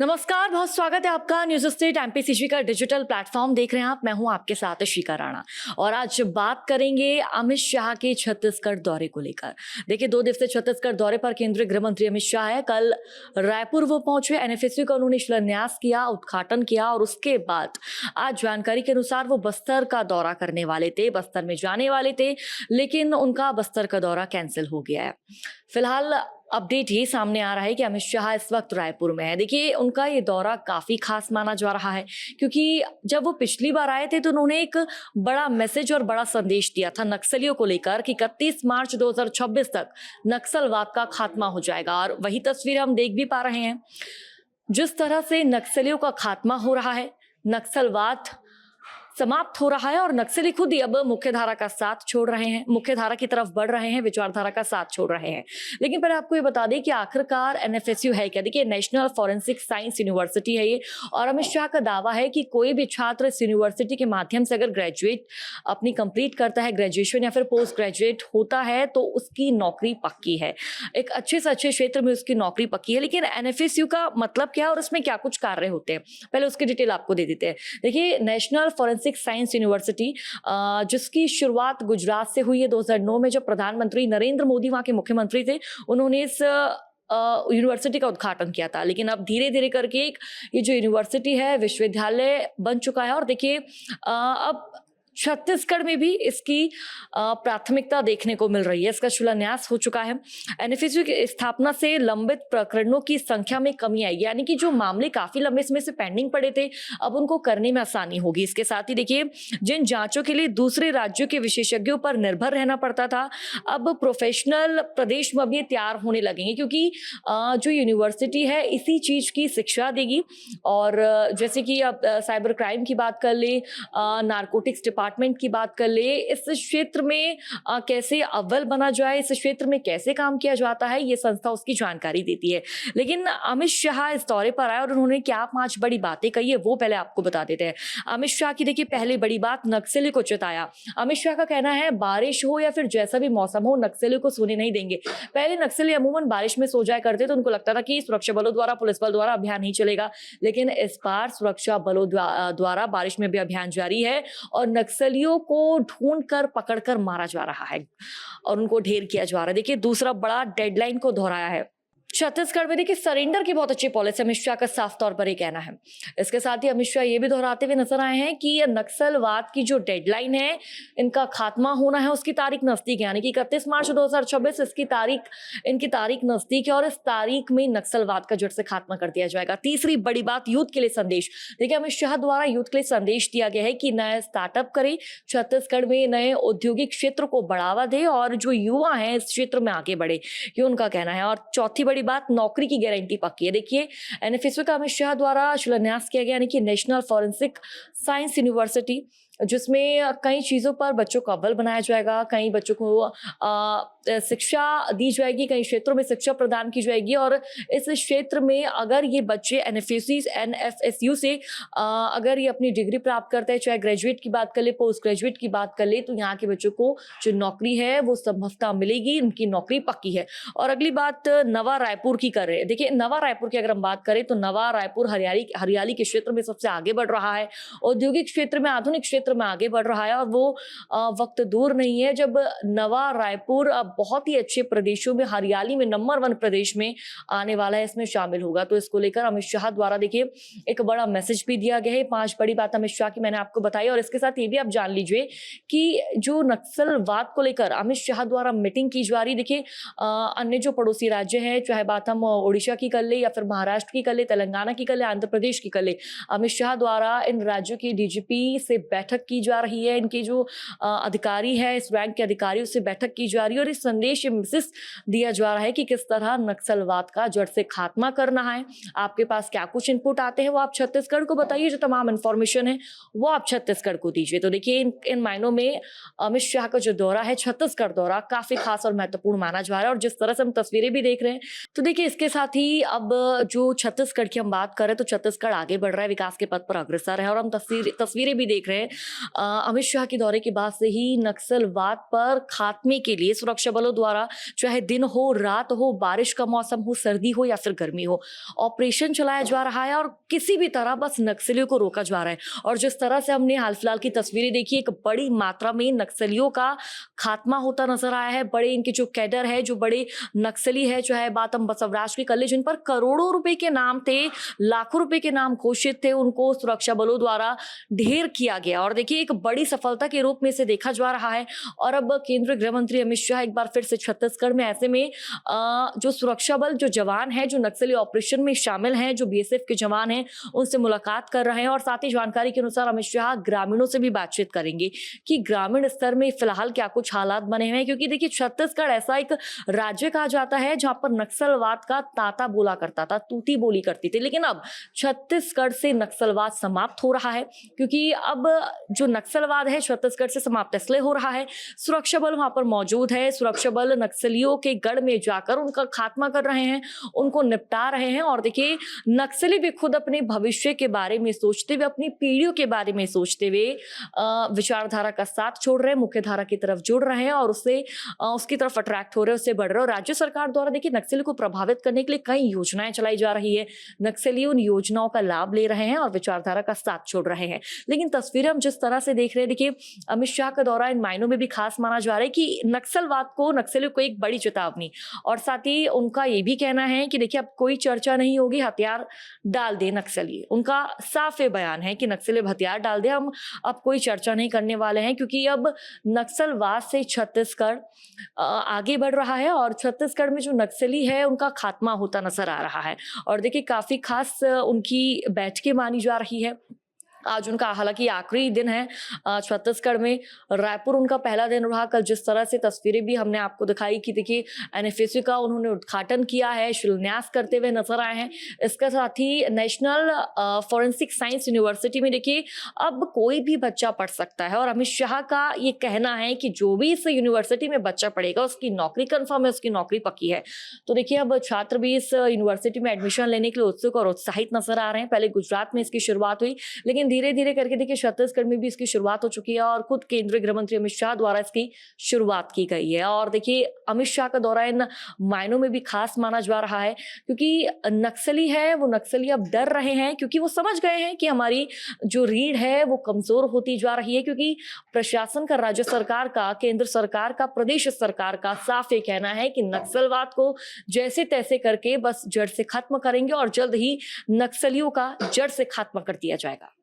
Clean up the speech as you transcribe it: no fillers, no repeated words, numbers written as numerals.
नमस्कार, बहुत स्वागत है आपका न्यूज स्टेट एमपीसीजी का डिजिटल प्लेटफॉर्म देख रहे हैं आप। मैं हूं आपके साथ शिखा राणा और आज बात करेंगे अमित शाह के छत्तीसगढ़ दौरे को लेकर। देखिए, 2 दिवसीय छत्तीसगढ़ दौरे पर केंद्रीय गृह मंत्री अमित शाह है। कल रायपुर वो पहुंचे, एनएफएसयू का उन्होंने शिलान्यास किया, उद्घाटन किया और उसके बाद आज जानकारी के अनुसार वो बस्तर का दौरा करने वाले थे, बस्तर में जाने वाले थे, लेकिन उनका बस्तर का दौरा कैंसिल हो गया है। फिलहाल अपडेट ये सामने आ रहा है कि अमित शाह इस वक्त रायपुर में है। देखिए, उनका ये दौरा काफी खास माना जा रहा है क्योंकि जब वो पिछली बार आए थे तो उन्होंने एक बड़ा मैसेज और बड़ा संदेश दिया था नक्सलियों को लेकर कि 31 मार्च 2026 तक नक्सलवाद का खात्मा हो जाएगा। और वही तस्वीर हम देख भी पा रहे हैं, जिस तरह से नक्सलियों का खात्मा हो रहा है, नक्सलवाद समाप्त हो रहा है और नक्सली खुद ही अब मुख्यधारा का साथ छोड़ रहे हैं, मुख्यधारा की तरफ बढ़ रहे हैं, विचारधारा का साथ छोड़ रहे हैं। लेकिन पहले आपको ये बता दें कि आखिरकार एनएफएसयू है क्या। देखिए, नेशनल फॉरेंसिक साइंस यूनिवर्सिटी है ये, और अमित शाह का दावा है कि कोई भी छात्र इस यूनिवर्सिटी के माध्यम से अगर ग्रेजुएट अपनी कंप्लीट करता है, ग्रेजुएशन या फिर पोस्ट ग्रेजुएट होता है, तो उसकी नौकरी पक्की है, एक अच्छे से अच्छे क्षेत्र में उसकी नौकरी पक्की है। लेकिन एनएफएसयू का मतलब क्या है और उसमें क्या कुछ कार्य होते हैं, पहले उसकी डिटेल आपको दे देते हैं। देखिए, नेशनल फॉरेंसिक साइंस यूनिवर्सिटी जिसकी शुरुआत गुजरात से हुई है 2009 में, जब प्रधानमंत्री नरेंद्र मोदी वहां के मुख्यमंत्री थे, उन्होंने इस यूनिवर्सिटी का उद्घाटन किया था। लेकिन अब धीरे धीरे करके ये जो यूनिवर्सिटी है विश्वविद्यालय बन चुका है और देखिए अब छत्तीसगढ़ में भी इसकी प्राथमिकता देखने को मिल रही है। इसका शिलान्यास हो चुका है। एनएफएसयू की स्थापना से लंबित प्रकरणों की संख्या में कमी आएगी, यानी कि जो मामले काफी लंबे समय से पेंडिंग पड़े थे, अब उनको करने में आसानी होगी। इसके साथ ही देखिए, जिन जांचों के लिए दूसरे राज्यों के विशेषज्ञों पर निर्भर रहना पड़ता था, अब प्रोफेशनल प्रदेश में अब ये तैयार होने लगेंगे, क्योंकि जो यूनिवर्सिटी है इसी चीज की शिक्षा देगी। और जैसे कि अब साइबर क्राइम की बात कर ले, नारकोटिक्स डिपार्टमेंट की बात कर ले, इस क्षेत्र में कैसे अव्वल बना जाए, इस क्षेत्र में कैसे काम किया जाता है, ये संस्था उसकी जानकारी देती है। लेकिन अमित शाह इस दौरे पर आए और उन्होंने क्या 5 बड़ी बातें कही है वो पहले आपको बता देते हैं। अमित शाह की देखिए पहली बड़ी बात, नक्सली को चिताया। अमित शाह का कहना है बारिश हो या फिर जैसा भी मौसम हो, नक्सली को सोने नहीं देंगे। पहले नक्सली अमूमन बारिश में सो जाया करते तो उनको लगता था कि सुरक्षा बलों द्वारा, पुलिस बल द्वारा अभियान नहीं चलेगा, लेकिन इस बार सुरक्षा बलों द्वारा बारिश में भी अभियान जारी है और नक्सलियों को ढूंढकर पकड़कर मारा जा रहा है और उनको ढेर किया जा रहा है। देखिए, दूसरा बड़ा डेडलाइन को दोहराया है छत्तीसगढ़ में। देखिए, सरेंडर की बहुत अच्छी पॉलिसी अमित शाह का साफ तौर पर ही कहना है। इसके साथ ही अमित शाह ये भी दोहराते हुए नजर आए हैं कि ये नक्सलवाद की जो डेडलाइन है, इनका खात्मा होना है, उसकी तारीख नजदीक है, यानी कि 31 मार्च 2026 इनकी तारीख नजदीक है और इस तारीख में नक्सलवाद का जड़ से खात्मा कर दिया जाएगा। तीसरी बड़ी बात, यूथ के लिए संदेश। देखिए, अमित शाह द्वारा यूथ के लिए संदेश दिया गया है कि नए स्टार्टअप करें, छत्तीसगढ़ में नए औद्योगिक क्षेत्र को बढ़ावा दे और जो युवा है इस क्षेत्र में आगे बढ़े, ये उनका कहना है। और चौथी बड़ी बात, नौकरी की गारंटी पक्की है। देखिए, एनएफएसयू का अमित शाह द्वारा शिलान्यास किया गया, यानी कि नेशनल फॉरेंसिक साइंस यूनिवर्सिटी, जिसमें कई चीजों पर बच्चों को अव्वल बनाया जाएगा, कई बच्चों को शिक्षा दी जाएगी, कई क्षेत्रों में शिक्षा प्रदान की जाएगी। और इस क्षेत्र में अगर ये बच्चे एनएफएसयू से अगर ये अपनी डिग्री प्राप्त करते हैं, चाहे ग्रेजुएट की बात कर ले, पोस्ट ग्रेजुएट की बात कर ले, तो यहाँ के बच्चों को जो नौकरी है वो संभवतः मिलेगी, उनकी नौकरी पक्की है। और अगली बात नवा रायपुर की कर रहे हैं। देखिए, नवा रायपुर की अगर हम बात करें तो नवा रायपुर हरियाली के क्षेत्र में सबसे आगे बढ़ रहा है, औद्योगिक क्षेत्र में, आधुनिक क्षेत्र में आगे बढ़ रहा है। और वो वक्त दूर नहीं है जब नवा रायपुर बहुत ही अच्छे प्रदेशों में, हरियाली में नंबर 1 प्रदेश में आने वाला है, इसमें शामिल होगा। तो इसको लेकर अमित शाह द्वारा देखिए एक बड़ा मैसेज भी दिया गया है। 5 बड़ी बात अमित शाह की मैंने आपको बताई। और इसके साथ ये भी आप जान लीजिए कि जो नक्सलवाद को लेकर अमित शाह द्वारा मीटिंग की जा रही, देखिए अन्य जो पड़ोसी राज्य है, चाहे बात हम उड़ीसा की कर ले या फिर महाराष्ट्र की कर ले, तेलंगाना की कर ले, आंध्र प्रदेश की कर ले, अमित शाह द्वारा इन राज्यों की डीजीपी से बैठक की जा रही है। इनके जो अधिकारी है, इस रैंक के अधिकारियों से बैठक की जा रही है और इस संदेश, मैसेज दिया जा रहा है कि किस तरह नक्सलवाद का जड़ से खात्मा करना है। आपके पास क्या कुछ इनपुट आते हैं वो आप छत्तीसगढ़ को बताइए, जो तमाम इंफॉर्मेशन है वो आप छत्तीसगढ़ को दीजिए। तो देखिए, इन मायनों में अमित शाह का जो दौरा है, छत्तीसगढ़ दौरा, काफी खास और महत्वपूर्ण माना जा रहा है। और जिस तरह से हम तस्वीरें भी देख रहे हैं, तो देखिए इसके साथ ही अब जो छत्तीसगढ़ की हम बात करें तो छत्तीसगढ़ आगे बढ़ रहा है, विकास के पथ पर अग्रसर है। और हम तस्वीरें भी देख रहे हैं अमित शाह के दौरे के बाद से ही नक्सलवाद पर खात्मे के लिए सुरक्षा बलों द्वारा चाहे दिन हो, रात हो, बारिश का मौसम हो, सर्दी हो या फिर गर्मी हो, ऑपरेशन चलाया जा रहा है और किसी भी तरह बस नक्सलियों को रोका जा रहा है। और जिस तरह से हमने हाल फिलहाल की तस्वीरें देखी, एक बड़ी मात्रा में नक्सलियों का खात्मा होता नजर आया है। बड़े इनके जो कैडर है, जो बड़े नक्सली है, चाहे बात हम बसवराज की कर ले, जिन पर करोड़ों रुपए के नाम थे, लाखों रुपए के नाम घोषित थे, उनको सुरक्षा बलों द्वारा ढेर किया गया। और देखिए, एक बड़ी सफलता के रूप में इसे देखा जा रहा है। और अब केंद्रीय गृह मंत्री अमित शाह एक बार फिर से छत्तीसगढ़ में, ऐसे में जो सुरक्षा बल, जो जवान है, जो नक्सली ऑपरेशन में शामिल हैं, जो बीएसएफ के जवान हैं, उनसे मुलाकात कर रहे हैं। और साथ ही जानकारी के अनुसार अमित शाह ग्रामीणों से भी बातचीत करेंगे कि ग्रामीण स्तर में फिलहाल क्या कुछ हालात बने हुए हैं। क्योंकि देखिए, छत्तीसगढ़ ऐसा एक राज्य कहा जाता है जहां पर नक्सलवाद का ताता बोला करता था, तूती बोली करती थी। लेकिन अब छत्तीसगढ़ से नक्सलवाद समाप्त हो रहा है, क्योंकि अब जो नक्सलवाद है छत्तीसगढ़ से समाप्त इसलिए हो रहा है, सुरक्षा बल वहां पर मौजूद है। सुरक्षा बल नक्सलियों के गढ़ में जाकर उनका खात्मा कर रहे हैं, उनको निपटा रहे हैं। और देखिए, नक्सली भी खुद अपने भविष्य के बारे में सोचते हुए, अपनी पीढ़ियों के बारे में सोचते हुए विचारधारा का साथ छोड़ रहे हैं, मुख्य धारा की तरफ जुड़ रहे हैं और उसकी तरफ अट्रैक्ट हो रहे हैं, उससे बढ़ रहे हैं। और राज्य सरकार द्वारा देखिए, नक्सली को प्रभावित करने के लिए कई योजनाएं चलाई जा रही है। नक्सली उन योजनाओं का लाभ ले रहे हैं और विचारधारा का साथ छोड़ रहे हैं। लेकिन तस्वीरें हम जिस तरह से देख रहे हैं, देखिए, अमित शाह का दौरा इन मायनों में भी खास माना जा रहा है कि नक्सलियों को एक बड़ी चेतावनी। और साथ ही उनका ये भी कहना है कि देखिए, अब कोई चर्चा नहीं होगी, हथियार डाल दे नक्सली। उनका साफ बयान है कि नक्सली हथियार डाल दे, हम अब कोई चर्चा नहीं करने वाले हैं। क्योंकि अब नक्सलवाद से छत्तीसगढ़ आगे बढ़ रहा है और छत्तीसगढ़ में जो नक्सली है उनका खात्मा होता नजर आ रहा है। और देखिए, काफी खास उनकी बैठकें मानी जा रही है। आज उनका हालांकि आखिरी दिन है छत्तीसगढ़ में, रायपुर उनका पहला दिन रहा। कल जिस तरह से तस्वीरें भी हमने आपको दिखाई कि देखिए, एनएफएसयू का उन्होंने उद्घाटन किया है, शिलान्यास करते हुए नजर आए हैं। इसके साथ ही नेशनल फॉरेंसिक साइंस यूनिवर्सिटी में देखिए, अब कोई भी बच्चा पढ़ सकता है। और अमित शाह का ये कहना है कि जो भी इस यूनिवर्सिटी में बच्चा पढ़ेगा उसकी नौकरी कंफर्म है, उसकी नौकरी पक्की है। तो देखिए, अब छात्र भी इस यूनिवर्सिटी में एडमिशन लेने के लिए उत्सुक और उत्साहित नजर आ रहे हैं। पहले गुजरात में इसकी शुरुआत हुई, लेकिन धीरे धीरे करके देखिए छत्तीसगढ़ में भी इसकी शुरुआत हो चुकी है और खुद केंद्रीय गृह मंत्री अमित शाह द्वारा इसकी शुरुआत की गई है। और देखिए, अमित शाह का दौरा इन मायनों में भी खास माना जा रहा है, क्योंकि नक्सली है, वो नक्सली अब डर रहे हैं, क्योंकि वो समझ गए हैं कि हमारी जो रीढ़ है वो कमजोर होती जा रही है। क्योंकि प्रशासन का, राज्य सरकार का, केंद्र सरकार का, प्रदेश सरकार का साफ ये कहना है कि नक्सलवाद को जैसे तैसे करके बस जड़ से खत्म करेंगे और जल्द ही नक्सलियों का जड़ से खात्मा कर दिया जाएगा।